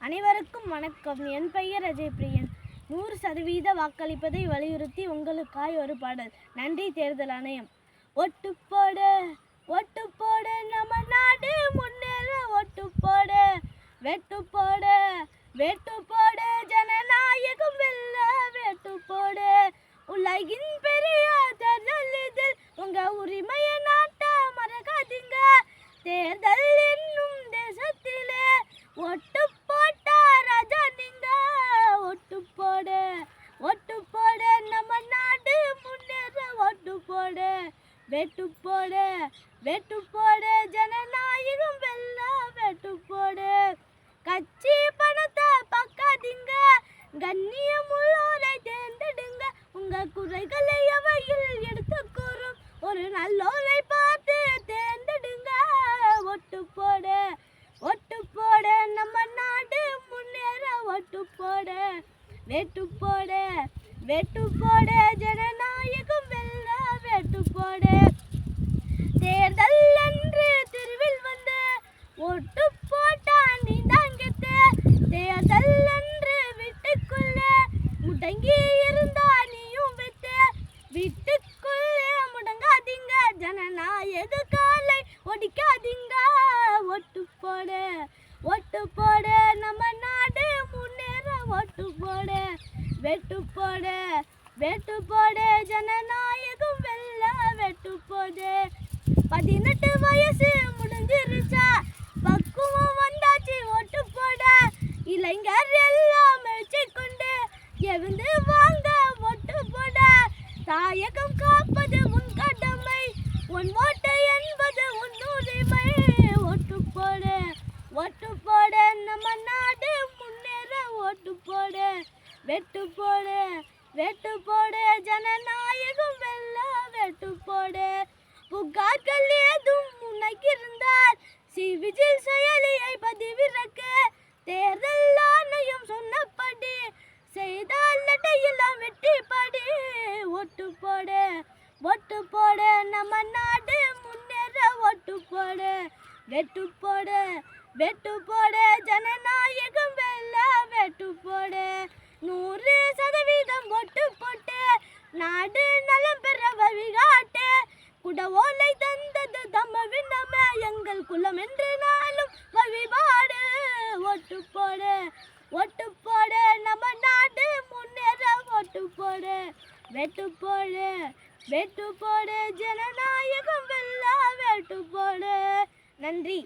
அனைவருக்கும் வணக்கம். என் பெயர் அஜய் பிரியன். 100% வாக்களிப்பதை வலியுறுத்தி உங்களுக்காய் ஒரு பாடல். நன்றி தேர்தல் ஆணையம். ஒட்டு போட ஒட்டு போட நம்ம நாடு முன்னேற ஒட்டு போட வெட்டு போட வெட்டு போட ஜனநாயகம் வெல்ல வெட்டு போட உலகின் பெரிய தேர்தல் இதில் உங்க உரிமையை நாட்ட மறக்காதீங்க. தேர்தல் என்னும் தேசத்திலே ஒட்டு போட்டா ராஜா நீங்க. ஒட்டு போட நம்ம நாடு முன்னேற ஒட்டு போட வெட்டு போட வெட்டு போட ஜனநாயகம் வெல்ல வெட்டு போட. கட்சி பணத்தை பார்க்காதீங்க, கண்ணியமுள்ளோரை தேர்ந்தெடுங்க. உங்க குறைகளை அவையில் எடுத்து கூறும் ஒரு நல்லோரை பார்த்து தேர்ந்தெடுங்க. ஒட்டு போட நம்ம நாடு முன்னேற ஒட்டு போட வெட்டு போட வெட்டு போட ஜனநாயகம் வெல்ல வெட்டு போட. தேர்தல் என்று தெருவில் வந்து ஒட்டு போட்டா நீ தாங்கிட்ட. தேர்தல் என்று வீட்டுக்குள்ளே முடங்கி இருந்தா நீயும் வெட்ட. வீட்டுக்குள்ளே முடங்காதீங்க, ஜனநாயக காலை ஒடிக்காதீங்க. ஒட்டு போட நம்ம நாடு முன்னேற ஒட்டு போட வெட்டு போட வெட்டு போட ஜனநாயகம் வெல்ல வெட்டு போட. 18 வயசு முடிஞ்சிருச்சா, பக்குவம் வந்தாச்சு ஒட்டு போட. இளைஞர் எல்லாம் மெச்சு கொண்டு எழுந்து வாங்க ஒட்டு போட. தாயகம் காப்பது உன் கடமை, உன் ஓட்டு என்பது உன் உரிமை. ஒட்டு போட நம்ம நாடு முன்னேற ஒட்டு போட வெட்டு போட ஜனநாயகம் வெல்ல வெட்டு போட. புகார்கள் ஏதும் உனக்கிருந்தால் சிவிஜில் செயலியை பதிவிறக்க. தேர்தல் ஆணையம் சொன்னபடி செய்தால் நடையெல்லாம் வெட்டிப்படி. ஒட்டு போட நம்ம நாடு முன்னேற ஒட்டு போட வெட்டு போட ஜனநாயகம் வெல்ல வெட்டு போட. 100% ஒட்டு போட்டு நாடு நலம் பெற வழிகாட்டு. குடவோலை தந்தது தம்மவின் நம்ம எங்கள் குலம் என்று நாளும் வழிபாடு. ஒட்டு போட நம்ம நாடு முன்னேற ஒட்டு போட வெட்டு போட ஜனநாயகம் வெல்ல வெட்டு போட. நன்றி.